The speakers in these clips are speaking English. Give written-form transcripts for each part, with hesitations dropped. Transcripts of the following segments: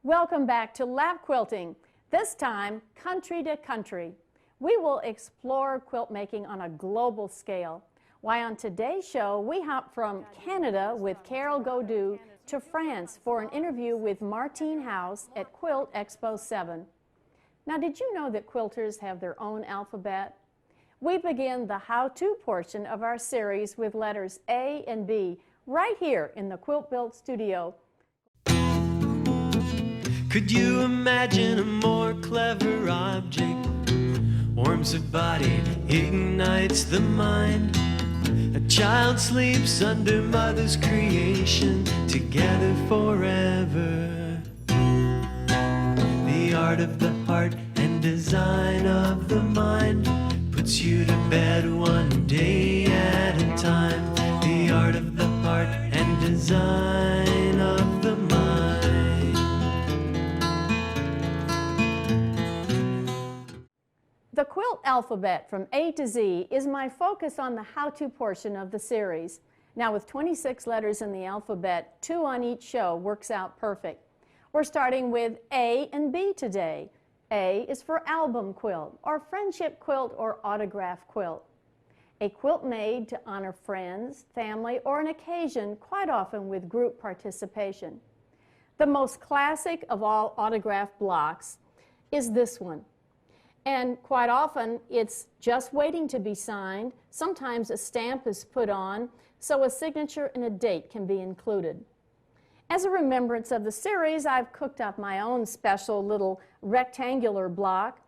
Welcome back to Lab Quilting, this time country to country. We will explore quilt making on a global scale. Why, on today's show, we hop from Canada with Carol Godou to France for an interview with Martine House at Quilt Expo VII. Now, did you know that quilters have their own alphabet? We begin the how-to portion of our series with letters A and B right here in the Quilt Built studio. Could you imagine a more clever object? Warms the body, ignites the mind. A child sleeps under mother's creation, together forever. The art of the heart and design of the mind puts you to bed one day at a time. The art of the heart and design of the mind. The quilt alphabet from A to Z is my focus on the how-to portion of the series. Now, with 26 letters in the alphabet, 2 on each show works out perfect. We're starting with A and B today. A is for album quilt, or friendship quilt, or autograph quilt. A quilt made to honor friends, family, or an occasion, quite often with group participation. The most classic of all autograph blocks is this one. And quite often, it's just waiting to be signed. Sometimes a stamp is put on, so a signature and a date can be included. As a remembrance of the series, I've cooked up my own special little rectangular block.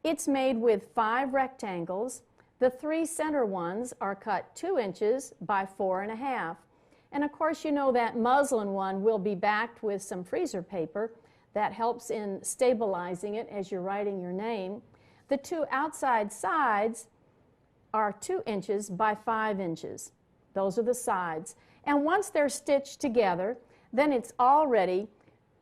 It's made with 5 rectangles. The 3 center ones are cut 2 inches by 4.5. And of course, you know that muslin one will be backed with some freezer paper. That helps in stabilizing it as you're writing your name. The 2 outside sides are 2 inches by 5 inches. Those are the sides. And once they're stitched together, then it's all ready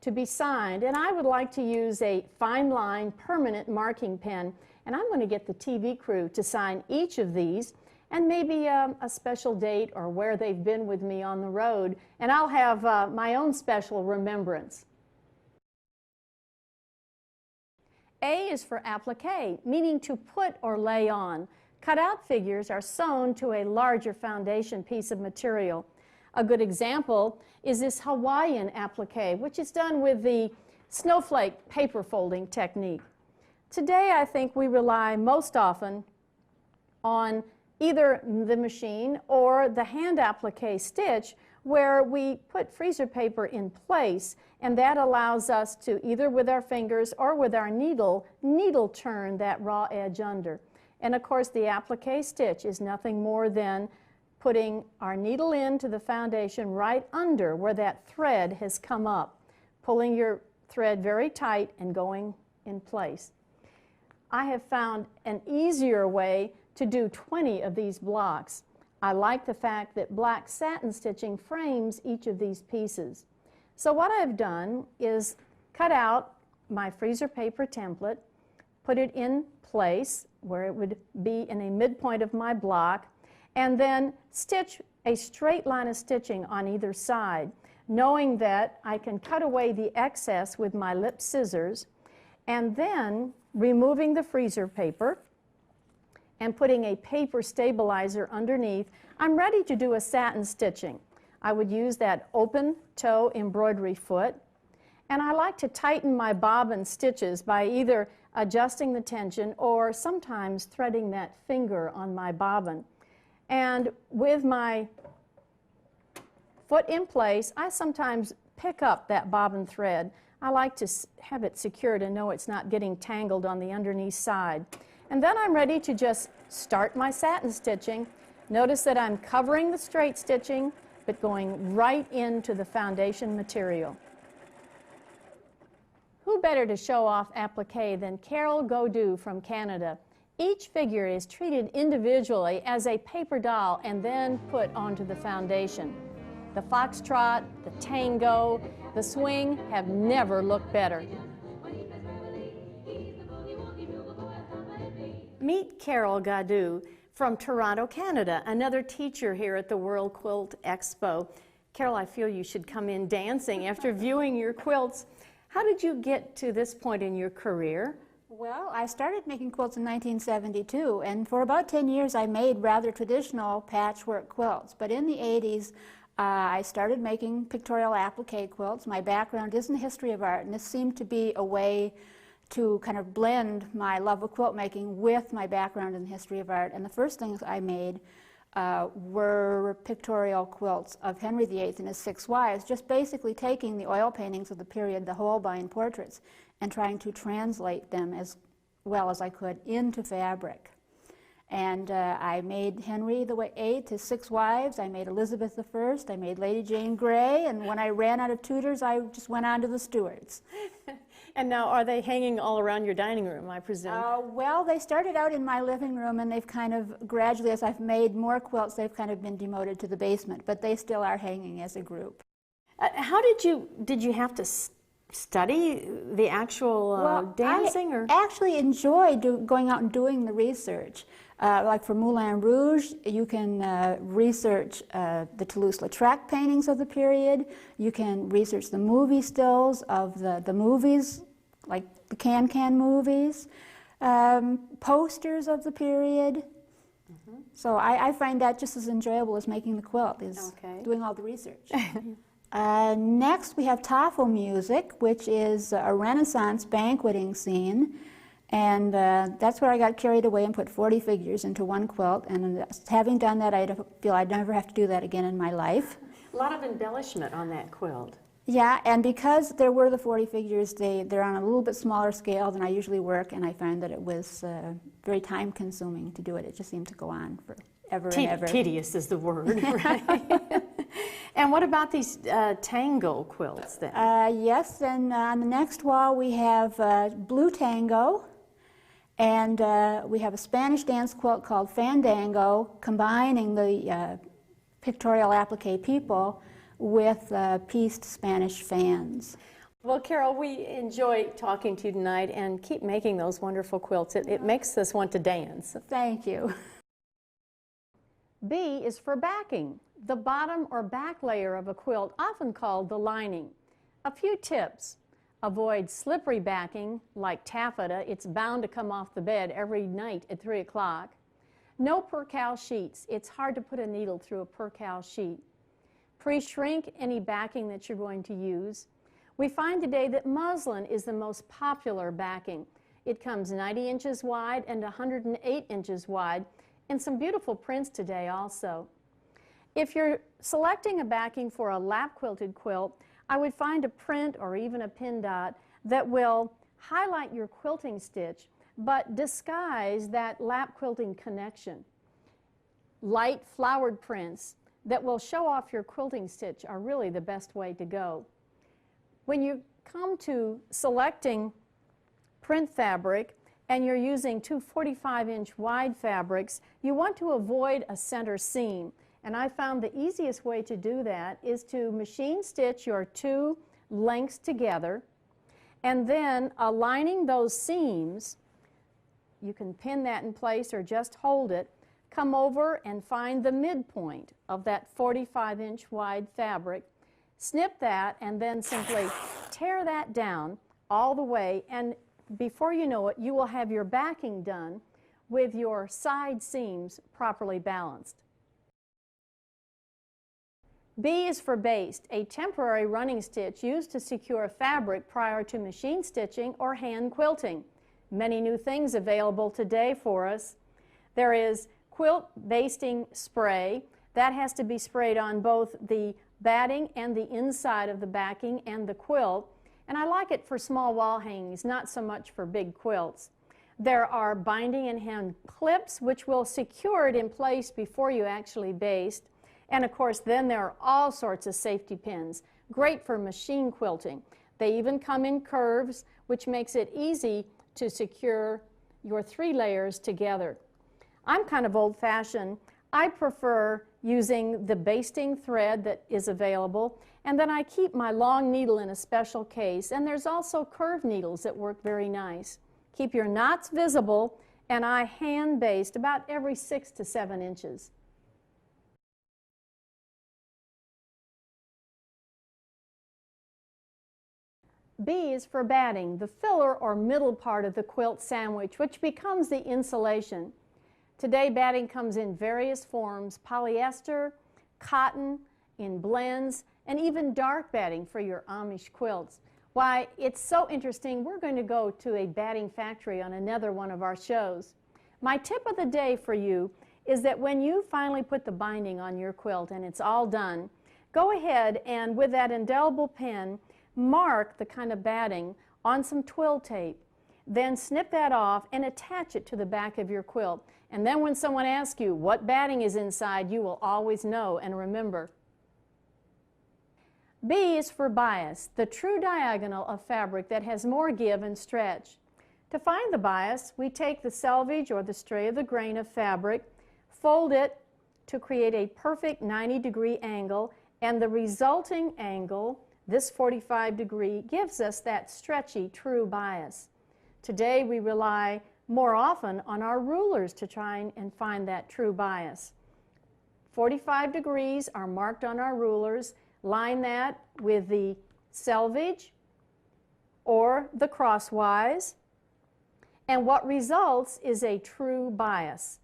to be signed. And I would like to use a fine line permanent marking pen. And I'm going to get the TV crew to sign each of these, and maybe a special date or where they've been with me on the road. And I'll have my own special remembrance. A is for applique, meaning to put or lay on. Cut-out figures are sewn to a larger foundation piece of material. A good example is this Hawaiian applique, which is done with the snowflake paper folding technique. Today, I think we rely most often on either the machine or the hand applique stitch, where we put freezer paper in place, and that allows us to, either with our fingers or with our needle turn that raw edge under. And of course, the applique stitch is nothing more than putting our needle into the foundation right under where that thread has come up, pulling your thread very tight and going in place. I have found an easier way to do 20 of these blocks. I like the fact that black satin stitching frames each of these pieces. So what I've done is cut out my freezer paper template, put it in place where it would be in a midpoint of my block, and then stitch a straight line of stitching on either side, knowing that I can cut away the excess with my lip scissors, and then removing the freezer paper and putting a paper stabilizer underneath, I'm ready to do a satin stitching. I would use that open toe embroidery foot, and I like to tighten my bobbin stitches by either adjusting the tension or sometimes threading that finger on my bobbin. And with my foot in place, I sometimes pick up that bobbin thread. I like to have it secured and know it's not getting tangled on the underneath side. And then I'm ready to just start my satin stitching. Notice that I'm covering the straight stitching, but going right into the foundation material. Who better to show off applique than Carol Godou from Canada? Each figure is treated individually as a paper doll and then put onto the foundation. The foxtrot, the tango, the swing have never looked better. Meet Carol Godou from Toronto, Canada, another teacher here at the World Quilt Expo. Carol, I feel you should come in dancing after viewing your quilts. How did you get to this point in your career? Well, I started making quilts in 1972, and for about 10 years I made rather traditional patchwork quilts. But in the 80s, I started making pictorial applique quilts. My background is in the history of art, and this seemed to be a way to kind of blend my love of quilt making with my background in the history of art. And the first things I made were pictorial quilts of Henry VIII and his 6 wives, just basically taking the oil paintings of the period, the Holbein portraits, and trying to translate them as well as I could into fabric. And I made Henry VIII, his 6 wives, I made Elizabeth I, I made Lady Jane Grey, and when I ran out of Tudors, I just went on to the Stuarts. And now, are they hanging all around your dining room, I presume? Well, they started out in my living room, and they've kind of gradually, as I've made more quilts, they've kind of been demoted to the basement, but they still are hanging as a group. How did you have to study the actual dancing? I actually enjoy going out and doing the research. Like for Moulin Rouge, you can research the Toulouse-Lautrec paintings of the period. You can research the movie stills of the movies, like the Can-Can movies, posters of the period. Mm-hmm. So I find that just as enjoyable as making the quilt, is doing all the research. Next, we have Tafel music, which is a Renaissance banqueting scene. And that's where I got carried away and put 40 figures into one quilt. And having done that, I feel I'd never have to do that again in my life. A lot of embellishment on that quilt. Yeah, and because there were the 40 figures, they're on a little bit smaller scale than I usually work, and I found that it was very time-consuming to do it. It just seemed to go on forever and ever. Tedious is the word, right? And what about these tango quilts then? Yes, and on the next wall we have blue tango, and we have a Spanish dance quilt called Fandango, combining the pictorial applique people with pieced Spanish fans. Well, Carol, we enjoy talking to you tonight, and keep making those wonderful quilts. It makes us want to dance. Thank you. B is for backing, the bottom or back layer of a quilt, often called the lining. A few tips. Avoid slippery backing, like taffeta. It's bound to come off the bed every night at 3 o'clock. No percale sheets. It's hard to put a needle through a percale sheet. Pre-shrink any backing that you're going to use. We find today that muslin is the most popular backing. It comes 90 inches wide and 108 inches wide, and some beautiful prints today also. If you're selecting a backing for a lap quilted quilt, I would find a print or even a pin dot that will highlight your quilting stitch but disguise that lap quilting connection. Light flowered prints that will show off your quilting stitch are really the best way to go. When you come to selecting print fabric and you're using two 45-inch wide fabrics, you want to avoid a center seam. And I found the easiest way to do that is to machine stitch your two lengths together, and then aligning those seams, you can pin that in place or just hold it, come over and find the midpoint of that 45-inch wide fabric, snip that, and then simply tear that down all the way, and before you know it, you will have your backing done with your side seams properly balanced. B is for baste, a temporary running stitch used to secure fabric prior to machine stitching or hand quilting. Many new things available today for us. There is quilt basting spray. That has to be sprayed on both the batting and the inside of the backing and the quilt. And I like it for small wall hangings, not so much for big quilts. There are binding and hand clips which will secure it in place before you actually baste. And of course, then there are all sorts of safety pins, great for machine quilting. They even come in curves, which makes it easy to secure your 3 layers together. I'm kind of old-fashioned. I prefer using the basting thread that is available, and then I keep my long needle in a special case, and there's also curved needles that work very nice. Keep your knots visible, and I hand baste about every 6 to 7 inches. B is for batting, the filler or middle part of the quilt sandwich, which becomes the insulation. Today, batting comes in various forms: polyester, cotton, in blends, and even dark batting for your Amish quilts. Why, it's so interesting. We're going to go to a batting factory on another one of our shows. My tip of the day for you is that when you finally put the binding on your quilt and it's all done, go ahead and with that indelible pen, mark the kind of batting on some twill tape. Then snip that off and attach it to the back of your quilt. And then when someone asks you what batting is inside, you will always know and remember. B is for bias, the true diagonal of fabric that has more give and stretch. To find the bias, we take the selvage or the stray of the grain of fabric, fold it to create a perfect 90-degree angle, and the resulting angle, this 45-degree, gives us that stretchy true bias. Today we rely more often on our rulers to try and find that true bias. 45 degrees are marked on our rulers. Line that with the selvage or the crosswise, and what results is a true bias.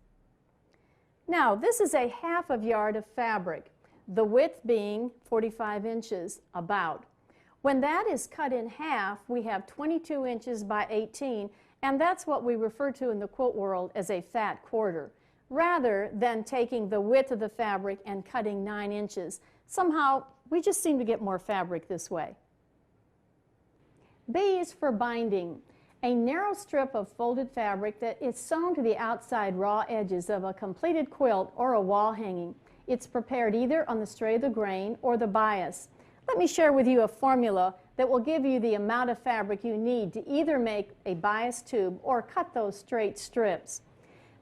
Now, this is a half of yard of fabric, the width being 45 inches about. When that is cut in half, we have 22 inches by 18, and that's what we refer to in the quilt world as a fat quarter, rather than taking the width of the fabric and cutting 9 inches. Somehow, we just seem to get more fabric this way. B is for binding, a narrow strip of folded fabric that is sewn to the outside raw edges of a completed quilt or a wall hanging. It's prepared either on the stray of the grain or the bias. Let me share with you a formula that will give you the amount of fabric you need to either make a bias tube or cut those straight strips.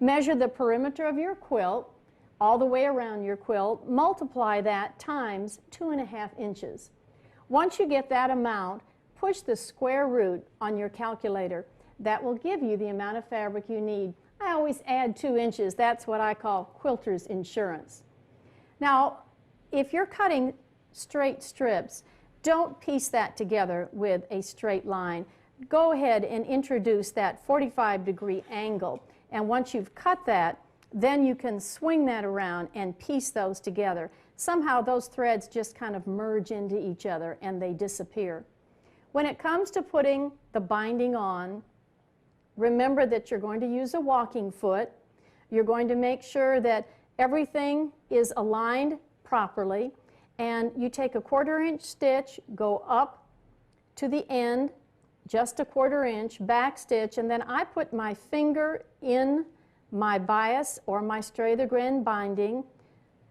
Measure the perimeter of your quilt, all the way around your quilt, multiply that times 2.5 inches. Once you get that amount, push the square root on your calculator. That will give you the amount of fabric you need. I always add 2 inches. That's what I call quilter's insurance. Now, if you're cutting straight strips, don't piece that together with a straight line. Go ahead and introduce that 45-degree angle. And once you've cut that, then you can swing that around and piece those together. Somehow those threads just kind of merge into each other and they disappear. When it comes to putting the binding on, remember that you're going to use a walking foot. You're going to make sure that everything is aligned properly, and you take a 1/4 inch stitch, go up to the end, just a 1/4 inch, back stitch, and then I put my finger in my bias or my stray of the grain binding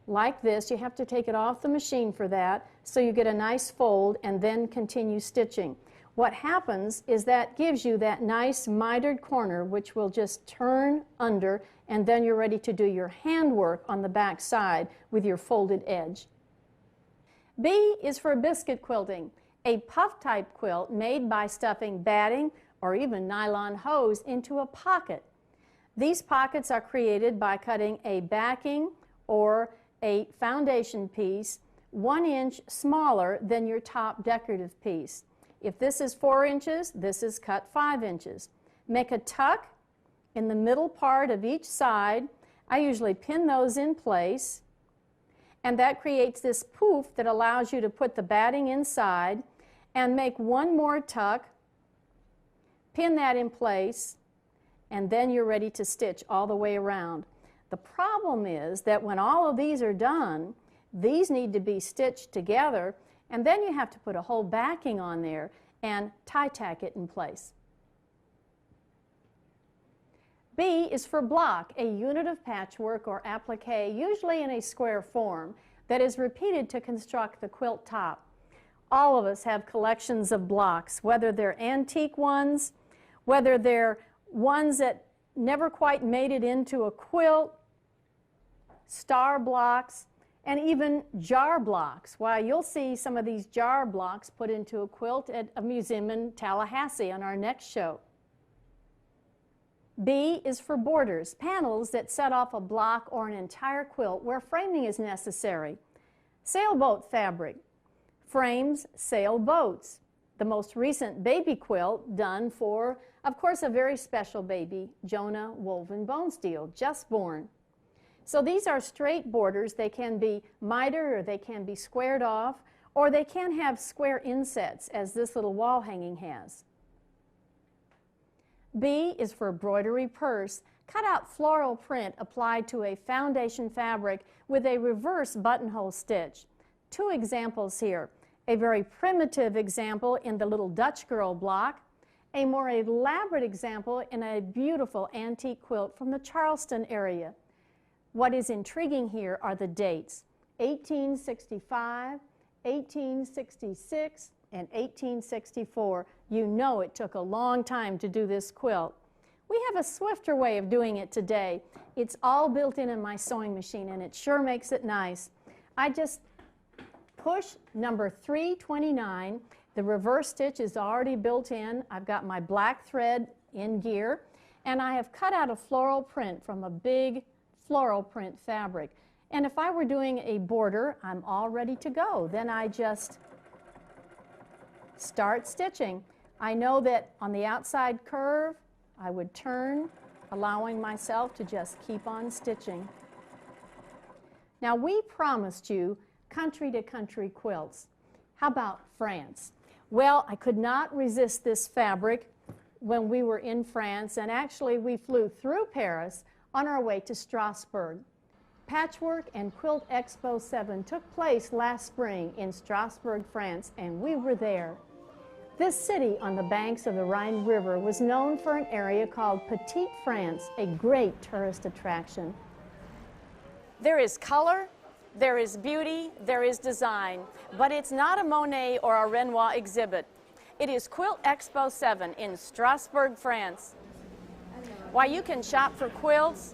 like this. You have to take it off the machine for that, so you get a nice fold and then continue stitching. What happens is that gives you that nice mitered corner which will just turn under, and then you're ready to do your handwork on the back side with your folded edge. B is for biscuit quilting, a puff type quilt made by stuffing batting or even nylon hose into a pocket. These pockets are created by cutting a backing or a foundation piece 1 inch smaller than your top decorative piece. If this is 4 inches, this is cut 5 inches. Make a tuck in the middle part of each side. I usually pin those in place, and that creates this poof that allows you to put the batting inside, and make one more tuck, pin that in place, and then you're ready to stitch all the way around. The problem is that when all of these are done, these need to be stitched together, and then you have to put a whole backing on there and tie tack it in place. B is for block, a unit of patchwork or applique, usually in a square form, that is repeated to construct the quilt top. All of us have collections of blocks, whether they're antique ones, whether they're ones that never quite made it into a quilt, star blocks, and even jar blocks. Why, you'll see some of these jar blocks put into a quilt at a museum in Tallahassee on our next show. B is for borders, panels that set off a block or an entire quilt where framing is necessary. Sailboat fabric frames sailboats. The most recent baby quilt done for, of course, a very special baby, Jonah woven Bonesteel, just born. So these are straight borders. They can be mitered or they can be squared off, or they can have square insets, as this little wall hanging has. B is for broidery Perse, cut out floral print applied to a foundation fabric with a reverse buttonhole stitch. Two examples here. A very primitive example in the little Dutch girl block, a more elaborate example in a beautiful antique quilt from the Charleston area. What is intriguing here are the dates, 1865, 1866, and 1864. You know it took a long time to do this quilt. We have a swifter way of doing it today. It's all built in my sewing machine, and it sure makes it nice. I just push number 329. The reverse stitch is already built in. I've got my black thread in gear, and I have cut out a floral print from a big floral print fabric. And if I were doing a border, I'm all ready to go. Then I just start stitching. I know that on the outside curve, I would turn, allowing myself to just keep on stitching. Now, we promised you country-to-country quilts. How about France? Well, I could not resist this fabric when we were in France, and actually we flew through Paris on our way to Strasbourg. Patchwork and Quilt Expo VII took place last spring in Strasbourg, France, and we were there. This city on the banks of the Rhine River was known for an area called Petite France, a great tourist attraction. There is color, there is beauty, there is design, but it's not a Monet or a Renoir exhibit. It is Quilt Expo VII in Strasbourg, France. Why, you can shop for quilts,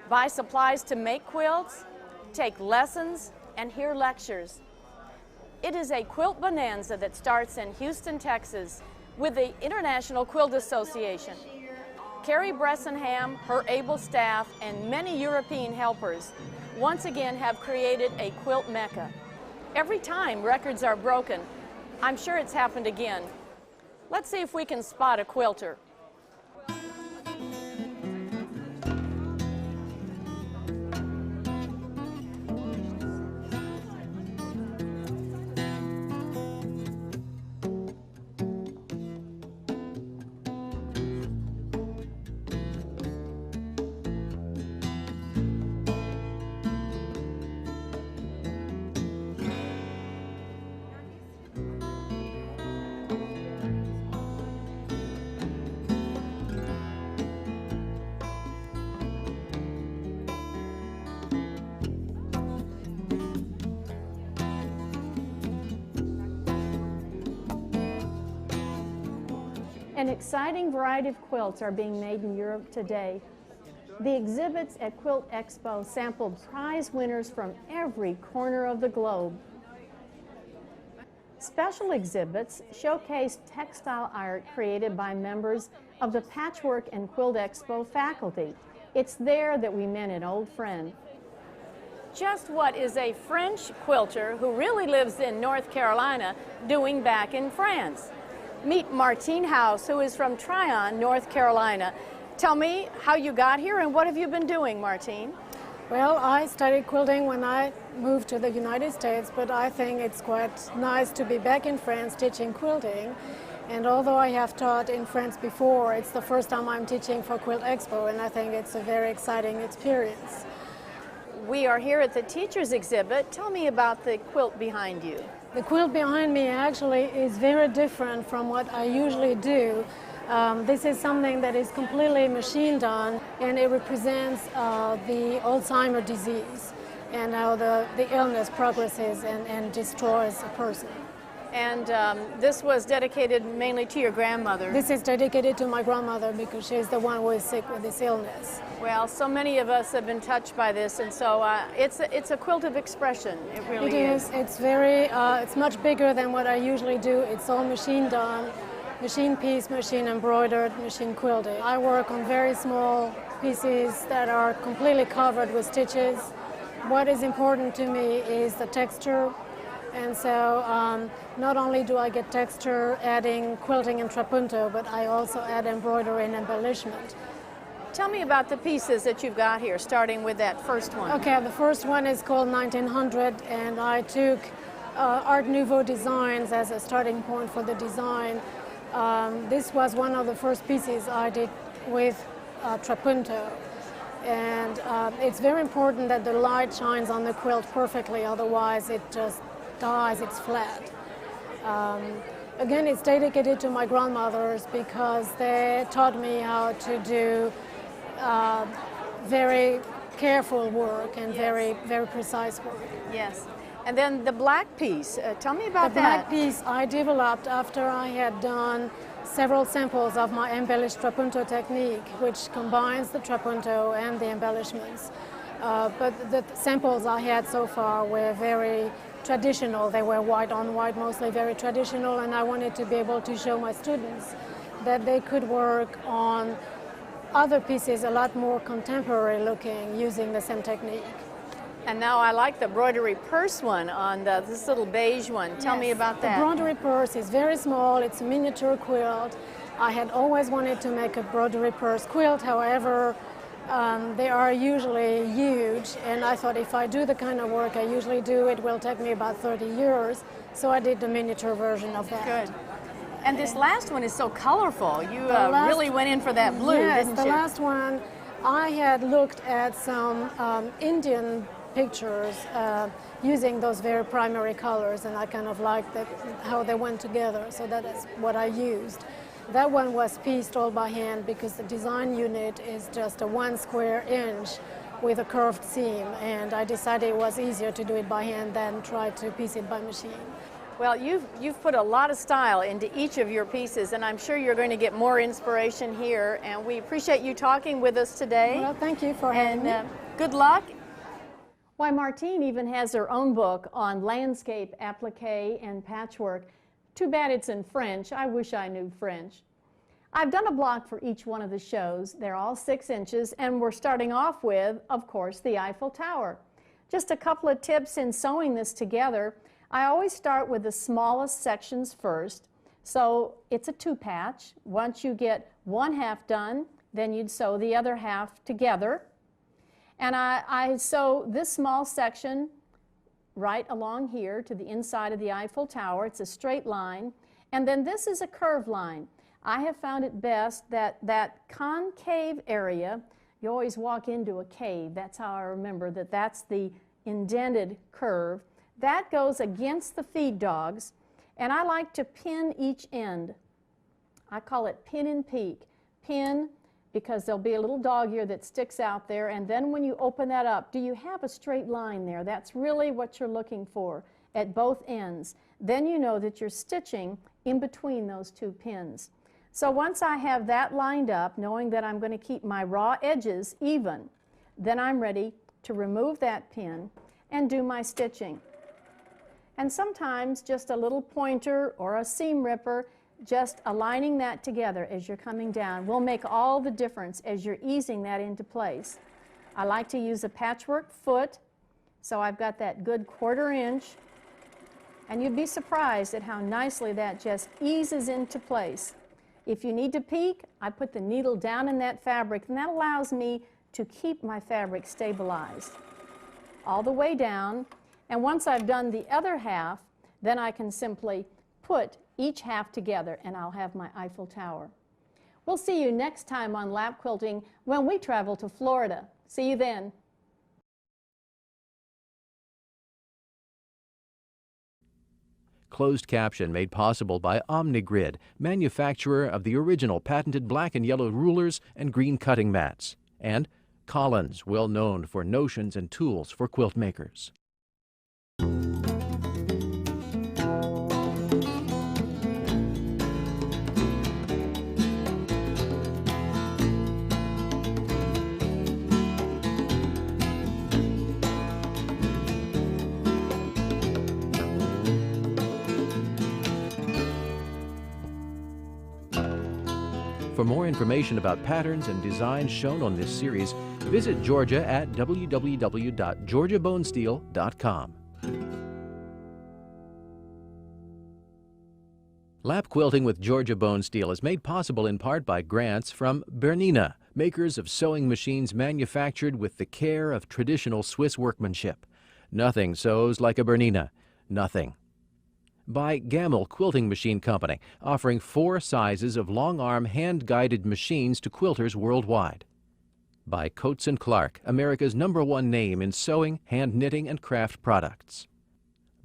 buy supplies to make quilts, take lessons, and hear lectures. It is a quilt bonanza that starts in Houston, Texas, with the International Quilt Association. Carrie Bressenham, her able staff, and many European helpers once again have created a quilt mecca. Every time records are broken, I'm sure it's happened again. Let's see if we can spot a quilter. An exciting variety of quilts are being made in Europe today. The exhibits at Quilt Expo sampled prize winners from every corner of the globe. Special exhibits showcased textile art created by members of the Patchwork and Quilt Expo faculty. It's there that we met an old friend. Just what is a French quilter who really lives in North Carolina doing back in France? Meet Martine House, who is from Tryon, North Carolina. Tell me how you got here and what have you been doing, Martine? Well, I studied quilting when I moved to the United States, but I think it's quite nice to be back in France teaching quilting. And although I have taught in France before, it's the first time I'm teaching for Quilt Expo, and I think it's a very exciting experience. We are here at the teacher's exhibit. Tell me about the quilt behind you. The quilt behind me actually is very different from what I usually do. This is something that is completely machine done, and it represents the Alzheimer's disease and how the illness progresses and destroys a person. And this was dedicated mainly to your grandmother. This is dedicated to my grandmother because she's the one who is sick with this illness. Well, so many of us have been touched by this, and so it's a quilt of expression. It really is. It's very, it's much bigger than what I usually do. It's all machine done, machine piece, machine embroidered, machine quilted. I work on very small pieces that are completely covered with stitches. What is important to me is the texture And so not only do I get texture adding quilting and trapunto, but I also add embroidery and embellishment. Tell me about the pieces that you've got here, starting with that first one. Okay, the first one is called 1900, and I took Art Nouveau designs as a starting point for the design. This was one of the first pieces I did with trapunto. And it's very important that the light shines on the quilt perfectly, otherwise it just dies, it's flat. Again, it's dedicated to my grandmothers because they taught me how to do very careful work and very precise work. Yes. And then the black piece, tell me about that. The black piece I developed after I had done several samples of my embellished trapunto technique, which combines the trapunto and the embellishments. But the samples I had so far were very traditional. They were white on white, mostly very traditional, and I wanted to be able to show my students that they could work on other pieces a lot more contemporary looking using the same technique. And now I like the broidery purse one on this little beige one. Tell me about that. The broidery purse is very small. It's a miniature quilt. I had always wanted to make a broidery purse quilt. However, they are usually huge, and I thought if I do the kind of work I usually do, it will take me about 30 years. So I did the miniature version of that. Good. And this last one is so colorful. You really went in for that blue, didn't you? Yes, the last one, I had looked at some Indian pictures using those very primary colors, and I kind of liked how they went together, so that is what I used. That one was pieced all by hand because the design unit is just a 1 square inch with a curved seam, and I decided it was easier to do it by hand than try to piece it by machine. Well, you've put a lot of style into each of your pieces, and I'm sure you're going to get more inspiration here, and we appreciate you talking with us today. Well, thank you for having me. Good luck. Why, Martine even has her own book on landscape, applique, and patchwork. Too bad it's in French. I wish I knew French. I've done a block for each one of the shows. They're all 6 inches, and we're starting off with, of course, the Eiffel Tower. Just a couple of tips in sewing this together. I always start with the smallest sections first. So it's a 2-patch. Once you get 1/2 done, then you'd sew the other half together. And I sew this small section right along here to the inside of the Eiffel Tower. It's a straight line. And then this is a curved line. I have found it best that concave area, you always walk into a cave. That's how I remember that that's the indented curve. That goes against the feed dogs. And I like to pin each end. I call it pin and peek. Pin, because there'll be a little dog ear that sticks out there, and then when you open that up, do you have a straight line there? That's really what you're looking for at both ends. Then you know that you're stitching in between those 2 pins. So once I have that lined up, knowing that I'm going to keep my raw edges even, then I'm ready to remove that pin and do my stitching. And sometimes just a little pointer or a seam ripper, just aligning that together as you're coming down will make all the difference as you're easing that into place. I like to use a patchwork foot, so I've got that good 1/4 inch, and you'd be surprised at how nicely that just eases into place. If you need to peek, I put the needle down in that fabric, and that allows me to keep my fabric stabilized all the way down. And once I've done the other half, then I can simply put each half together, and I'll have my Eiffel Tower. We'll see you next time on Lap Quilting when we travel to Florida. See you then. Closed caption made possible by OmniGrid, manufacturer of the original patented black and yellow rulers and green cutting mats. And Collins, well known for notions and tools for quilt makers. For more information about patterns and designs shown on this series, visit Georgia at www.georgiabonesteel.com. Lap quilting with Georgia Bonesteel is made possible in part by grants from Bernina, makers of sewing machines manufactured with the care of traditional Swiss workmanship. Nothing sews like a Bernina. Nothing. By Gamble Quilting Machine Company, offering 4 sizes of long-arm hand-guided machines to quilters worldwide. By Coates & Clark, America's #1 name in sewing, hand knitting, and craft products.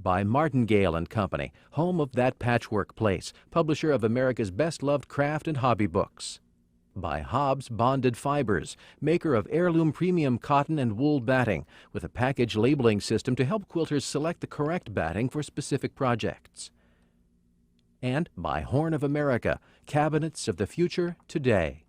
By Martingale & Company, home of That Patchwork Place, publisher of America's best-loved craft and hobby books. By Hobbs Bonded Fibers, maker of heirloom premium cotton and wool batting, with a package labeling system to help quilters select the correct batting for specific projects. And by Horn of America, cabinets of the future today.